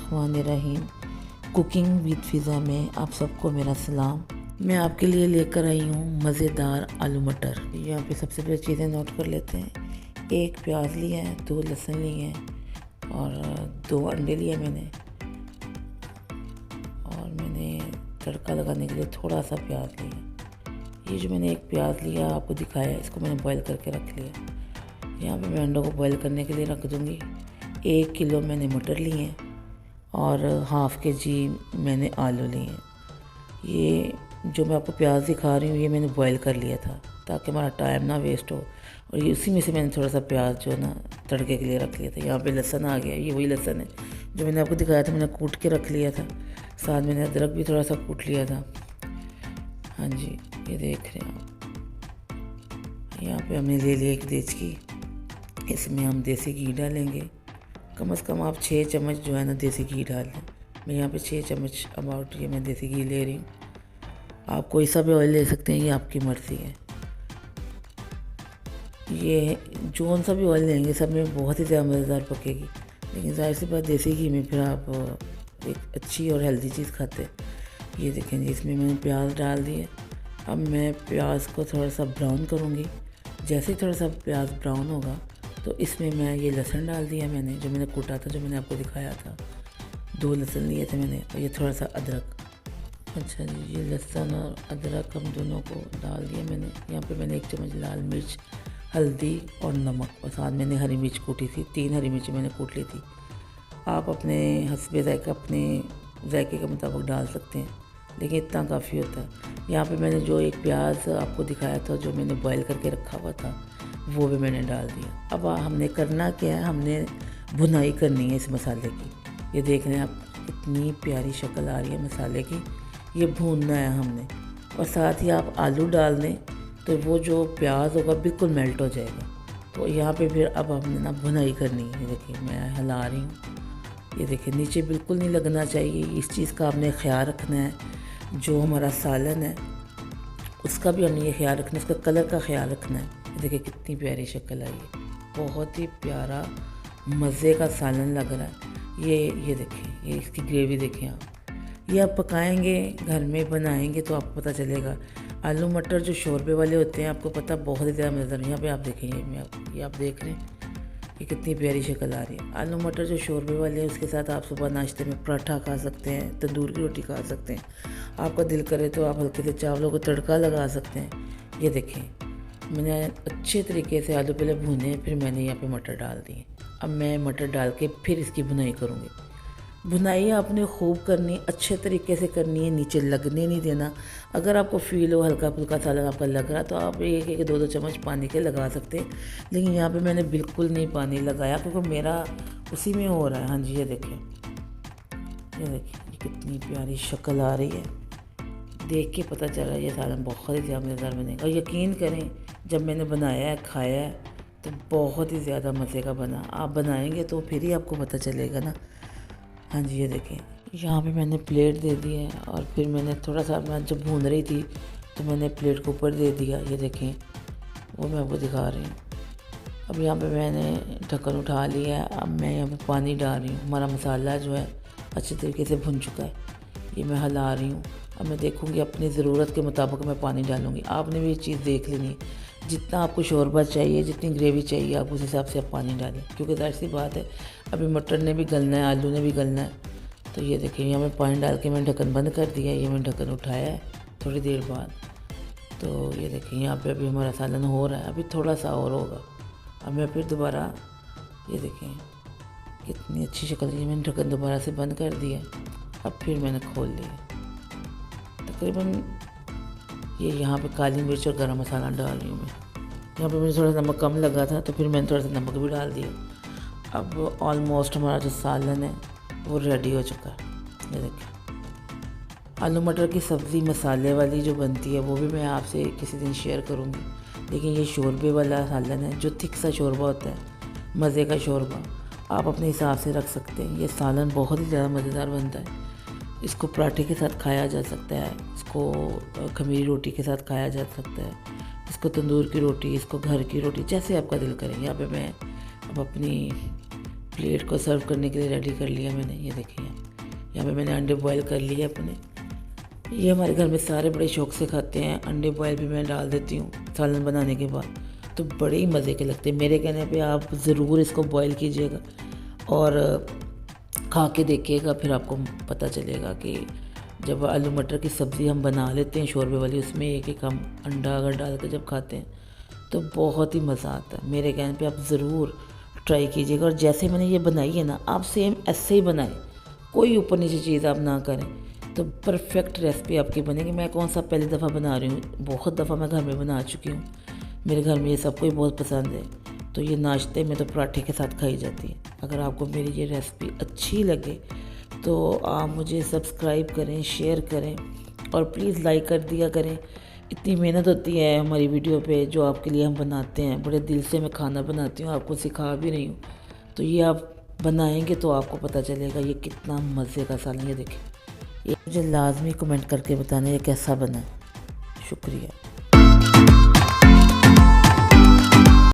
बिस्मिल्लाहिर्रहमानिर्रहीम। Cooking with फ़िज़ा में आप सबको मेरा सलाम। मैं आपके लिए लेकर आई हूँ मज़ेदार आलू मटर। यहाँ पे सबसे पहले चीज़ें नोट कर लेते हैं। 1 प्याज लिया है, 2 लहसुन लिए हैं और 2 अंडे लिए मैंने। और मैंने तड़का लगाने के लिए थोड़ा सा प्याज लिया। ये जो मैंने 1 प्याज लिया आपको दिखाया, इसको मैंने बॉईल करके रख लिया। यहाँ पे मैं अंडों को बॉईल करने के लिए रख दूँगी। 1 किलो मैंने मटर लिए हैं और हाफ़ के-जी मैंने आलू लिए हैं। ये जो मैं आपको प्याज दिखा रही हूँ ये मैंने बॉईल कर लिया था ताकि हमारा टाइम ना वेस्ट हो। और ये उसी में से मैंने थोड़ा सा प्याज जो है ना तड़के के लिए रख लिया था। यहाँ पे लहसुन आ गया, ये वही लहसुन है जो मैंने आपको दिखाया था, मैंने कूट के रख लिया था। साथ मैंने अदरक भी थोड़ा सा कूट लिया था। हाँ जी, ये देख रहे हैं आप। यहाँ पे हमने ले लिया 1 देचकी। इसमें हम देसी घी डालेंगे। कम से कम आप 6 चम्मच जो है ना देसी घी डाल लें। मैं यहाँ पे 6 चम्मच अबाउट ये मैं देसी घी ले रही हूँ। आप कोई सा भी ऑयल ले सकते हैं, ये आपकी मर्ज़ी है। ये जौन सा भी ऑयल लेंगे सब में बहुत ही ज़्यादा मज़ेदार पकेगी, लेकिन ज़ाहिर सी बात देसी घी में फिर आप एक अच्छी और हेल्दी चीज़ खाते हैं। ये देखें जी, इसमें मैंने प्याज डाल दिए। अब मैं प्याज को थोड़ा सा ब्राउन करूँगी। जैसे ही थोड़ा सा प्याज ब्राउन होगा तो इसमें मैं ये लहसुन डाल दिया मैंने, जो मैंने कूटा था, जो मैंने आपको दिखाया था। 2 लहसुन लिए थे मैंने और ये थोड़ा सा अदरक। अच्छा जी, ये लहसुन और अदरक हम दोनों को डाल दिया मैंने। यहाँ पे मैंने 1 चम्मच लाल मिर्च, हल्दी और नमक, और साथ मैंने हरी मिर्च कूटी थी। 3 हरी मिर्च मैंने कूट ली थी। आप अपने हस्बे ज़ायक़ा, अपने ज़ायक़े के मुताबिक डाल सकते हैं, लेकिन इतना काफ़ी होता है। यहाँ पे मैंने जो 1 प्याज आपको दिखाया था, जो मैंने बॉईल करके रखा हुआ था, वो भी मैंने डाल दिया। अब हमने करना क्या है, हमने भुनाई करनी है इस मसाले की। ये देख रहे हैं आप, इतनी प्यारी शक्ल आ रही है मसाले की। ये भूनना है हमने, और साथ ही आप आलू डाल दें तो वो जो प्याज होगा बिल्कुल मेल्ट हो जाएगा। तो यहाँ पे फिर अब हमने ना भुनाई करनी है। ये देखिए मैं हिला रही हूँ। ये देखिए नीचे बिल्कुल नहीं लगना चाहिए, इस चीज़ का आपने ख्याल रखना है। जो हमारा सालन है उसका भी हमने ये ख्याल रखना है, उसका कलर का ख्याल रखना है। देखिए कितनी प्यारी शक्ल आई है, बहुत ही प्यारा मज़े का सालन लग रहा है। ये देखिए, ये इसकी ग्रेवी देखें आप। ये आप पकाएंगे, घर में बनाएंगे तो आपको पता चलेगा। आलू मटर जो शोरबे वाले होते हैं, आपको पता बहुत ही ज़्यादा मज़ेदार। यहाँ पे आप देखें, ये आप देख रहे हैं ये कितनी प्यारी शक्ल आ रही है। आलू मटर जो शोरबे वाले हैं, उसके साथ आप सुबह नाश्ते में पराठा खा सकते हैं, तंदूर की रोटी खा सकते हैं। आपका दिल करे तो आप हल्के से चावलों को तड़का लगा सकते हैं। ये देखें मैंने अच्छे तरीके से आलू पहले भुने, फिर मैंने यहाँ पे मटर डाल दिए। अब मैं मटर डाल के फिर इसकी भुनाई करूँगी। भुनाई आपने खूब करनी, अच्छे तरीके से करनी है, नीचे लगने नहीं देना। अगर आपको फील हो हल्का फुल्का सालन आपका लग रहा तो आप 1-1, 2-2 चम्मच पानी के लगा सकते हैं, लेकिन यहाँ पे मैंने बिल्कुल नहीं पानी लगाया क्योंकि मेरा उसी में हो रहा है। हाँ जी, ये देखिए, ये देखिए कितनी प्यारी शक्ल आ रही है। देख के पता चल रहा है ये सालन बहुत ही ज़्यादा मज़ेदार बनेगा। और यकीन करें, जब मैंने बनाया है, खाया है, तो बहुत ही ज़्यादा मज़े का बना। आप बनाएंगे तो फिर ही आपको पता चलेगा ना। हाँ जी, ये देखें यहाँ पे मैंने प्लेट दे दी है, और फिर मैंने थोड़ा सा, मैं जब भून रही थी तो मैंने प्लेट को ऊपर दे दिया। ये देखें, वो मैं आपको दिखा रही हूँ। अब यहाँ पे मैंने ढक्कन उठा लिया है। अब मैं यहाँ पे पानी डाल रही हूँ। हमारा मसाला जो है अच्छे तरीके से भुन चुका है। ये मैं हिला रही हूँ। अब मैं देखूँगी अपनी ज़रूरत के मुताबिक मैं पानी डालूँगी। आपने भी ये चीज़ देख लेनी है, जितना आपको शोरबा चाहिए, जितनी ग्रेवी चाहिए, आप उस हिसाब से आप पानी डालें, क्योंकि ज़ाहिर सी बात है अभी मटर ने भी गलना है, आलू ने भी गलना है। तो ये देखिए यहाँ मैं पानी डाल के मैंने ढक्कन बंद कर दिया। ये मैंने ढक्कन उठाया है थोड़ी देर बाद। तो ये देखिए यहाँ पे अभी हमारा सालन हो रहा है, अभी थोड़ा सा और होगा। अब मैं फिर दोबारा, ये देखें कितनी अच्छी शक्ल है। मैंने ढक्कन दोबारा से बंद कर दिया। अब फिर मैंने खोल लिया। तकरीबन ये यहाँ पे काली मिर्च और गरम मसाला डाल रही हूँ मैं। यहाँ पे मुझे थोड़ा सा नमक कम लगा था तो फिर मैंने थोड़ा सा नमक भी डाल दिया। अब ऑलमोस्ट हमारा जो सालन है वो रेडी हो चुका है। ये देखिए आलू मटर की सब्ज़ी मसाले वाली जो बनती है वो भी मैं आपसे किसी दिन शेयर करूँगी, लेकिन ये शोरबे वाला सालन है जो थिक सा शोरबा होता है, मज़े का शोरबा, आप अपने हिसाब से रख सकते हैं। ये सालन बहुत ही ज़्यादा मज़ेदार बनता है। इसको पराठे के साथ खाया जा सकता है, इसको खमीरी रोटी के साथ खाया जा सकता है, इसको तंदूर की रोटी, इसको घर की रोटी, जैसे आपका दिल करे। यहाँ पे मैं अब अपनी प्लेट को सर्व करने के लिए रेडी कर लिया मैंने। ये देखिए यहाँ पे मैंने अंडे बॉयल कर लिए अपने। ये हमारे घर में सारे बड़े शौक से खाते हैं। अंडे बॉयल भी मैं डाल देती हूँ सालन बनाने के बाद, तो बड़े ही मज़े के लगते हैं। मेरे कहने पे आप ज़रूर इसको बॉयल कीजिएगा और खा के देखिएगा, फिर आपको पता चलेगा कि जब आलू मटर की सब्ज़ी हम बना लेते हैं शोरबे वाली, उसमें एक एक हम अंडा अगर डाल के जब खाते हैं तो बहुत ही मज़ा आता है। मेरे कहने पे आप ज़रूर ट्राई कीजिएगा और जैसे मैंने ये बनाई है ना, आप सेम ऐसे ही बनाएं, कोई ऊपर नीचे चीज़ आप ना करें, तो परफेक्ट रेसिपी आपकी बनेगी। मैं कौन सा पहली दफ़ा बना रही हूँ, बहुत दफ़ा मैं घर में बना चुकी हूँ। मेरे घर में ये सबको ही बहुत पसंद है, तो ये नाश्ते में तो पराठे के साथ खाई जाती है। अगर आपको मेरी ये रेसिपी अच्छी लगे तो आप मुझे सब्सक्राइब करें, शेयर करें और प्लीज़ लाइक कर दिया करें। इतनी मेहनत होती है हमारी वीडियो पे जो आपके लिए हम बनाते हैं, बड़े दिल से मैं खाना बनाती हूँ, आपको सिखा भी रही हूँ। तो ये आप बनाएंगे तो आपको पता चलेगा ये कितना मज़े का सालन। ये देखें, ये मुझे लाजमी कमेंट करके बताना ये कैसा बना है। शुक्रिया।